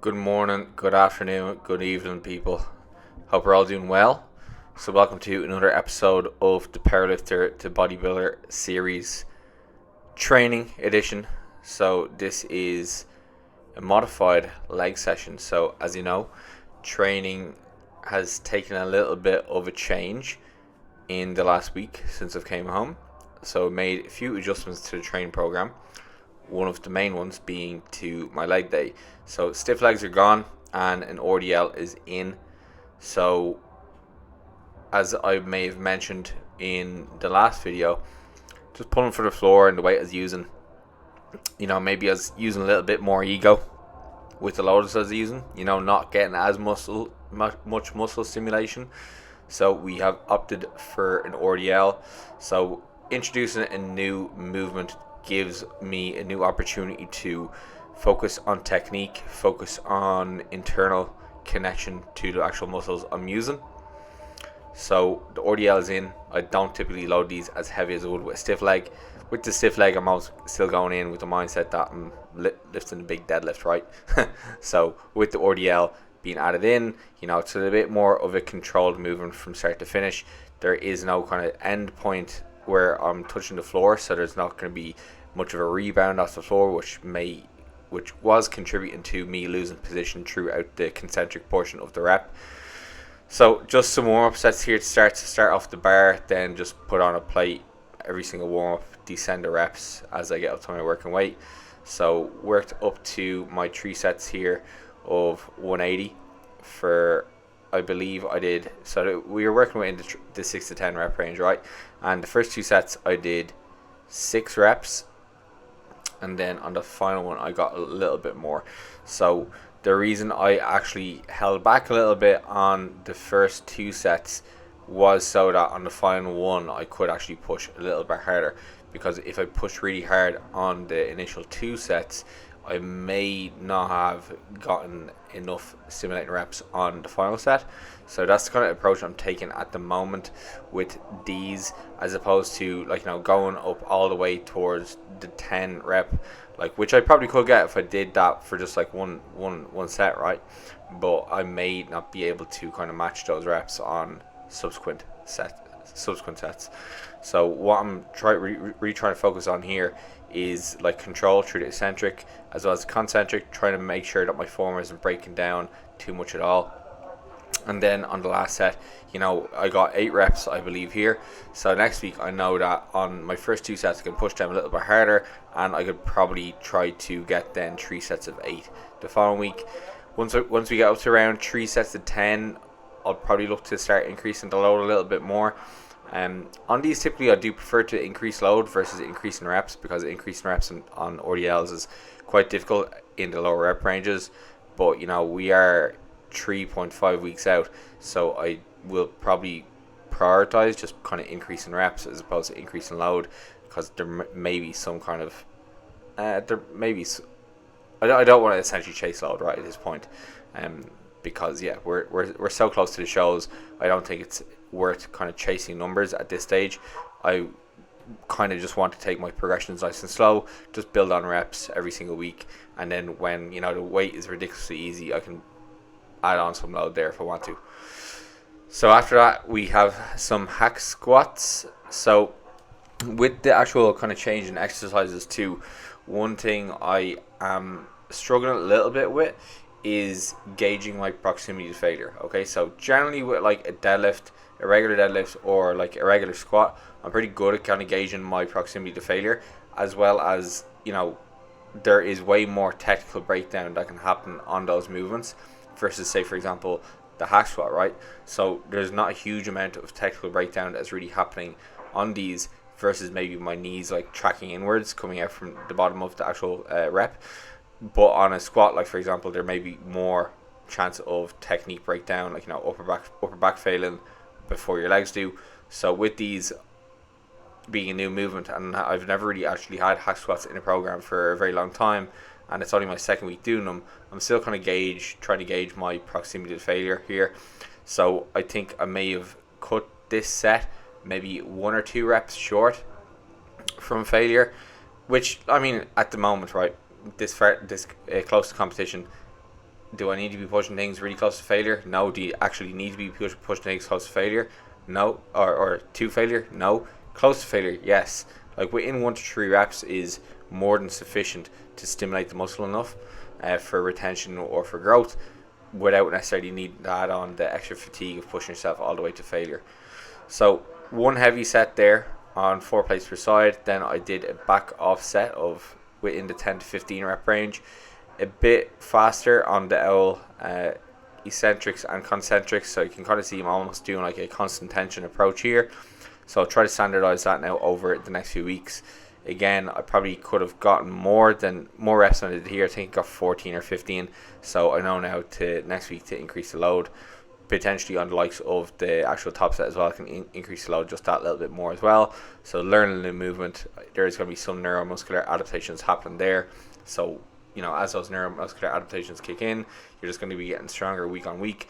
Good morning, good afternoon, good evening, people. Hope we're all doing well. So, welcome to another episode of the Powerlifter to Bodybuilder series training edition. So, this is a modified leg session. So, as you know, training has taken a little bit of a change in the last week since I've came home. So, made a few adjustments to the training program. One of the main ones being to my leg day. So stiff legs are gone and an RDL is in. So as I may have mentioned in the last video, just pulling for the floor and the weight I was using, maybe I was using a little bit more ego with the loads I was using, not getting as much muscle stimulation. So we have opted for an RDL. So introducing a new movement gives me a new opportunity to focus on technique, focus on internal connection to the actual muscles I'm using. So the RDL is in. I don't typically load these as heavy as I would with a stiff leg. With the stiff leg, I'm still going in with the mindset that I'm lifting a big deadlift, right? So with the RDL being added in, it's a bit more of a controlled movement from start to finish. There is no kind of end point where I'm touching the floor, so there's not going to be much of a rebound off the floor, which was contributing to me losing position throughout the concentric portion of the rep. So just some warm-up sets here to start off the bar, then just put on a plate every single warm-up, descend the reps as I get up to my working weight. So worked up to my 3 sets here of 180 for, I believe I did, so we were working in the 6 to 10 rep range, right? And the first 2 sets I did 6 reps, and then on the final one I got a little bit more. So the reason I actually held back a little bit on the first 2 sets was so that on the final one I could actually push a little bit harder, because if I pushed really hard on the initial 2 sets, I may not have gotten enough stimulating reps on the final set. So that's the kind of approach I'm taking at the moment with these, as opposed to going up all the way towards the 10 rep, which I probably could get if I did that for just one set, right? But I may not be able to kind of match those reps on subsequent sets. So what I'm really trying to focus on here is control through the eccentric as well as the concentric, trying to make sure that my form isn't breaking down too much at all. And then on the last set, I got 8 reps, I believe, here. So next week I know that on my first 2 sets I can push them a little bit harder, and I could probably try to get then 3 sets of 8 the following week. Once we get up to around 3 sets of 10, I'll probably look to start increasing the load a little bit more. On these, typically I do prefer to increase load versus increasing reps, because increasing reps on RDLs is quite difficult in the lower rep ranges. But we are 3.5 weeks out, so I will probably prioritize just kind of increasing reps as opposed to increasing load, because there may be some kind of I don't want to essentially chase load right at this point, because we're so close to the shows. I don't think it's worth kind of chasing numbers at this stage. I kind of just want to take my progressions nice and slow, just build on reps every single week, and then when the weight is ridiculously easy, I can add on some load there if I want to. So after that we have some hack squats. So with the actual kind of change in exercises too, one thing I am struggling a little bit with is gauging my proximity to failure. Okay, so generally with a regular deadlift or a regular squat, I'm pretty good at kind of gauging my proximity to failure, as well as there is way more technical breakdown that can happen on those movements versus, say, for example, the hack squat, right? So there's not a huge amount of technical breakdown that's really happening on these versus maybe my knees tracking inwards coming out from the bottom of the actual rep. But on a squat, for example, there may be more chance of technique breakdown, upper back failing before your legs do. So with these being a new movement, and I've never really actually had hack squats in a program for a very long time, and it's only my second week doing them, I'm still kind of trying to gauge my proximity to failure here. So I think I may have cut this set maybe 1 or 2 reps short from failure, which, I mean, at the moment, right, this close to competition, Do I need to be pushing things really close to failure? No. Do you actually need to be pushing things close to failure? No. Or to failure? No. Close to failure? Yes. Like within 1 to 3 reps is more than sufficient to stimulate the muscle enough for retention or for growth, without necessarily needing to add on the extra fatigue of pushing yourself all the way to failure. So one heavy set there on 4 plates per side. Then I did a back off set of within the 10 to 15 rep range, a bit faster on the owl eccentrics and concentrics, so you can kind of see I'm almost doing like a constant tension approach here. So I'll try to standardize that now over the next few weeks. Again, I probably could have gotten more reps than I did here. I think I got 14 or 15. So I know now to next week to increase the load, potentially on the likes of the actual top set as well. I can increase the load just that little bit more as well. So learning the movement, there's going to be some neuromuscular adaptations happen there. So, you know, as those neuromuscular adaptations kick in, you're just going to be getting stronger week on week.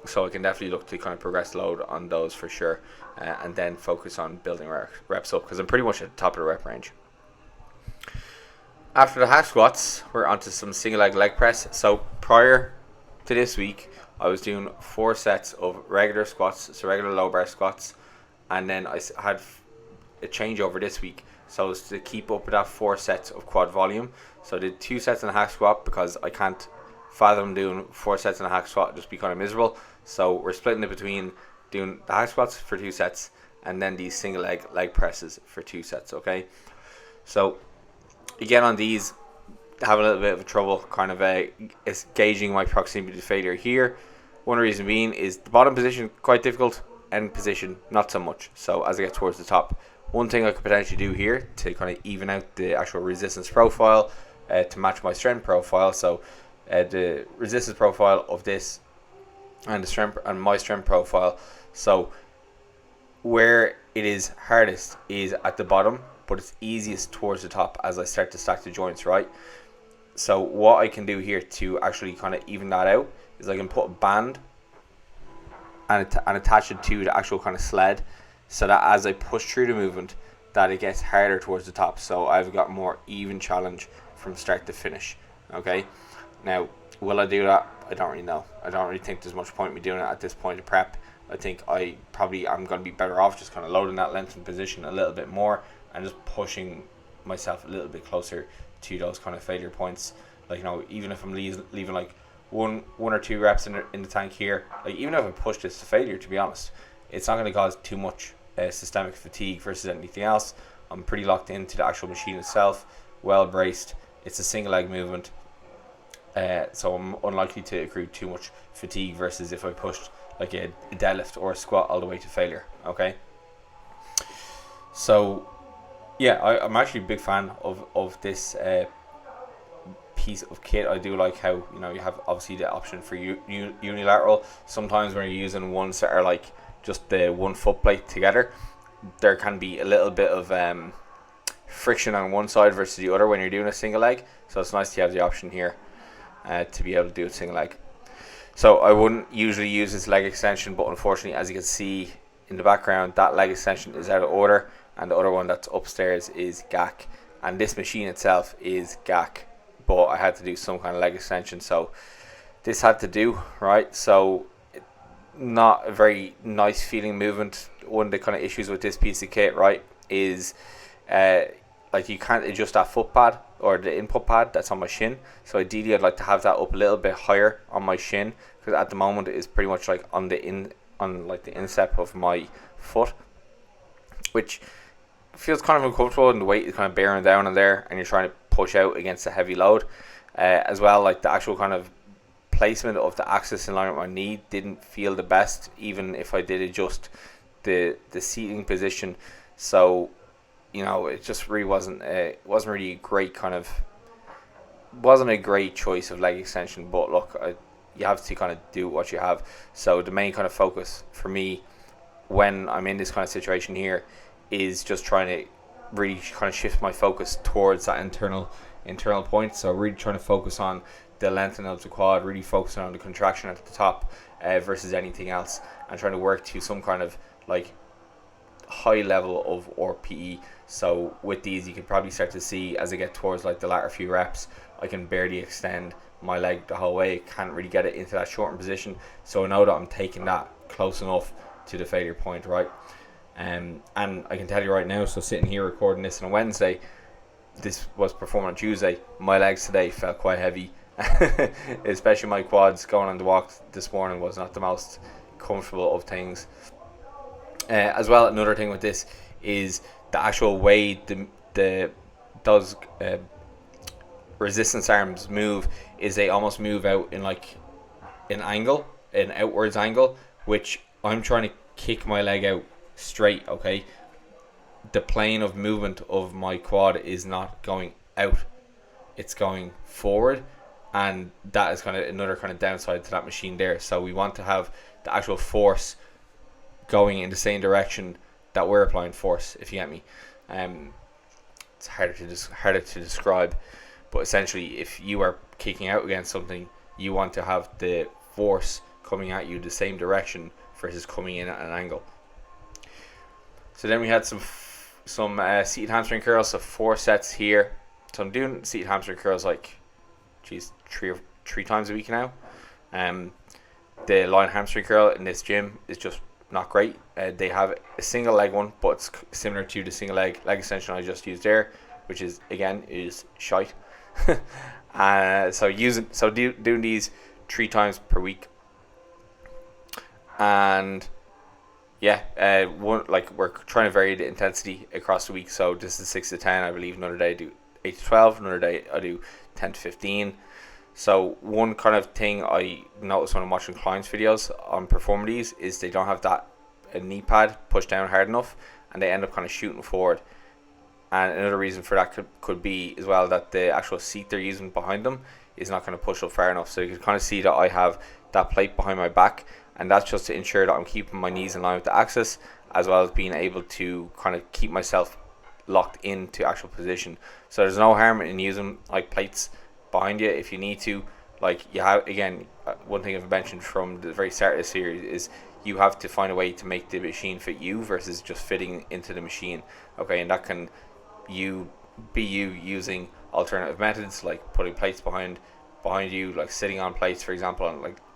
So I can definitely look to kind of progress load on those for sure, and then focus on building reps up, because I'm pretty much at the top of the rep range. After the hack squats, we're onto some single leg press. So prior to this week, I was doing 4 sets of regular squats, so regular low bar squats, and then I had a changeover this week. So it was to keep up with that 4 sets of quad volume. So I did 2 sets in a hack squat because I can't fathom doing 4 sets in a hack squat, just be kind of miserable. So we're splitting it between doing the hack squats for 2 sets and then these single leg presses for 2 sets. Okay, so again on these, have a little bit of trouble kind of is gauging my proximity to failure here. One reason being is the bottom position quite difficult, end position not so much. So as I get towards the top, one thing I could potentially do here to kind of even out the actual resistance profile to match my strength profile. So the resistance profile of this and the strength and my strength profile. So where it is hardest is at the bottom, but it's easiest towards the top as I start to stack the joints, right? So what I can do here to actually kind of even that out is I can put a band and attach it to the actual kind of sled, so that as I push through the movement, that it gets harder towards the top. So I've got more even challenge from start to finish. Okay, now will I do that? I don't really know. I don't really think there's much point in me doing it at this point of prep. I think I'm going to be better off just kind of loading that lengthened position a little bit more and just pushing myself a little bit closer to those kind of failure points. Like, you know, even if I'm leaving like one or 2 reps in the tank here, like even if I push this to failure, to be honest, it's not going to cause too much systemic fatigue versus anything else. I'm pretty locked into the actual machine itself, well braced. It's a single leg movement, so I'm unlikely to accrue too much fatigue versus if I pushed like a deadlift or a squat all the way to failure. Okay, so yeah, I'm actually a big fan of this piece of kit. I do like how, you know, you have obviously the option for unilateral. Sometimes when you're using ones that are like just the 1 foot plate together, there can be a little bit of friction on one side versus the other when you're doing a single leg. So it's nice to have the option here to be able to do a single leg. So I wouldn't usually use this leg extension, but unfortunately, as you can see in the background, that leg extension is out of order, and the other one that's upstairs is GAC, and this machine itself is GAC, but I had to do some kind of leg extension, so this had to do, right? So not a very nice feeling movement. One of the kind of issues with this piece of kit, right, is like you can't adjust that foot pad or the input pad that's on my shin. So ideally I'd like to have that up a little bit higher on my shin, because at the moment it is pretty much like on the instep of my foot, which feels kind of uncomfortable, and the weight is kind of bearing down in there and you're trying to push out against a heavy load. As well, like the actual kind of placement of the axis in line with my knee didn't feel the best, even if I did adjust the seating position. So, you know, it just really wasn't really a great wasn't a great choice of leg extension. But look, you have to kind of do what you have. So the main kind of focus for me when I'm in this kind of situation here is just trying to really kind of shift my focus towards that internal point. So really trying to focus on the lengthening of the quad, really focusing on the contraction at the top versus anything else, and trying to work to some kind of like high level of RPE. So with these, you can probably start to see as I get towards like the latter few reps, I can barely extend my leg the whole way. Can't really get it into that shortened position. So I know that I'm taking that close enough to the failure point, right? And I can tell you right now, so sitting here recording this on a Wednesday, this was performing on Tuesday. My legs today felt quite heavy, especially my quads. Going on the walk this morning was not the most comfortable of things. As well, another thing with this is the actual way those resistance arms move is they almost move out in like an outwards angle, which I'm trying to kick my leg out straight, okay? The plane of movement of my quad is not going out, it's going forward, and that is kind of another kind of downside to that machine there. So we want to have the actual force going in the same direction that we're applying force, if you get me. It's harder to describe, but essentially if you are kicking out against something, you want to have the force coming at you the same direction versus coming in at an angle. So then we had some seated hamstring curls, so 4 sets here. So I'm doing seated hamstring curls like three times a week now. The line hamstring curl in this gym is just not great. They have a single leg one, but it's similar to the single leg extension I just used there, which is shite. Doing these 3 times per week, and we're trying to vary the intensity across the week. So this is 6 to 10, I believe. Another day I do 8 to 12. Another day I do 10 to 15. So one kind of thing I noticed when I'm watching clients' videos on performing these is they don't have that knee pad pushed down hard enough, and they end up kind of shooting forward. And another reason for that could be as well that the actual seat they're using behind them is not going to push up far enough. So you can kind of see that I have that plate behind my back, and that's just to ensure that I'm keeping my knees in line with the axis, as well as being able to kind of keep myself locked into actual position. So there's no harm in using like plates behind you if you need to. Like, you have, again, one thing I've mentioned from the very start of the series is you have to find a way to make the machine fit you versus just fitting into the machine, okay? And that can you using alternative methods like putting plates behind you, like sitting on plates, for example,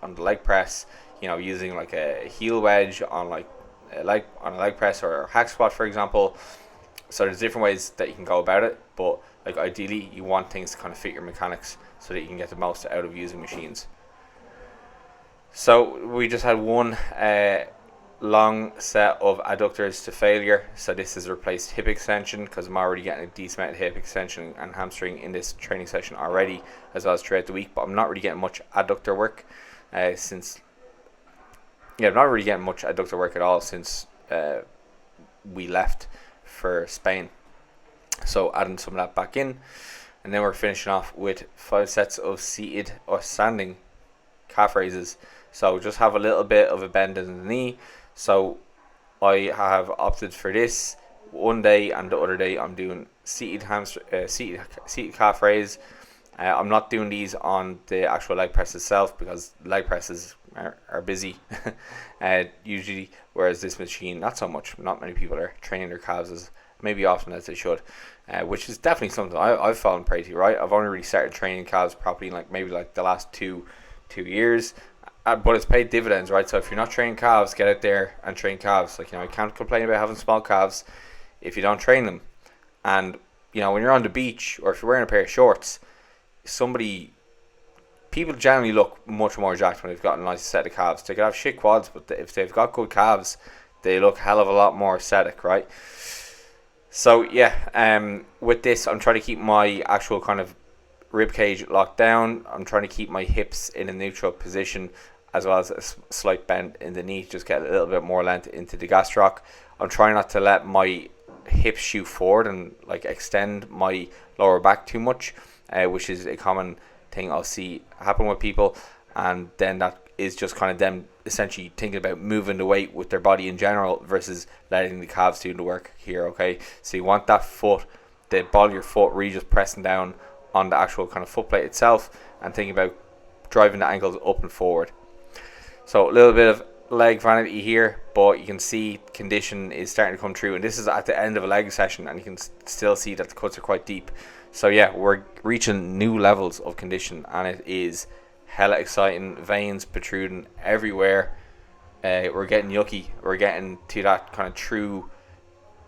on the leg press, using like a heel wedge on a leg press or a hack squat, for example. So there's different ways that you can go about it, but like ideally you want things to kind of fit your mechanics so that you can get the most out of using machines. So we just had one long set of adductors to failure. So this has replaced hip extension because I'm already getting a decent amount of hip extension and hamstring in this training session already, as well as throughout the week, but I'm not really getting much adductor work I'm not really getting much adductor work at all since we left for Spain. So adding some of that back in, and then we're finishing off with 5 sets of seated or standing calf raises. So just have a little bit of a bend in the knee. So I have opted for this one day, and the other day I'm doing seated calf raise. I'm not doing these on the actual leg press itself because leg presses are busy usually, whereas this machine not so much. Not many people are training their calves as maybe often as they should, which is definitely something I've fallen prey to, right? I've only really started training calves properly in maybe the last two years, but it's paid dividends, right? So if you're not training calves, get out there and train calves. I can't complain about having small calves if you don't train them. And when you're on the beach or if you're wearing a pair of shorts, people generally look much more jacked when they've got a nice set of calves. They could have shit quads, but if they've got good calves, they look a hell of a lot more aesthetic, right? So with this, I'm trying to keep my actual kind of rib cage locked down. I'm trying to keep my hips in a neutral position, as well as a slight bend in the knee, just get a little bit more length into the gastroc. I'm trying not to let my hips shoot forward and extend my lower back too much, which is a common thing I'll see happen with people. And then that is just kind of them essentially thinking about moving the weight with their body in general versus letting the calves do the work here, okay? So you want that foot, the ball of your foot, really just pressing down on the actual kind of foot plate itself and thinking about driving the ankles up and forward. So a little bit of leg vanity here, but you can see condition is starting to come through, and this is at the end of a leg session, and you can still see that the cuts are quite deep. So yeah, we're reaching new levels of condition, and it is hella exciting. Veins protruding everywhere. We're getting yucky. We're getting to that kind of true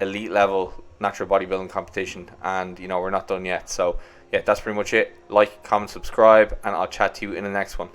elite level natural bodybuilding competition, and we're not done yet. So yeah, that's pretty much it. Like, comment, subscribe, and I'll chat to you in the next one.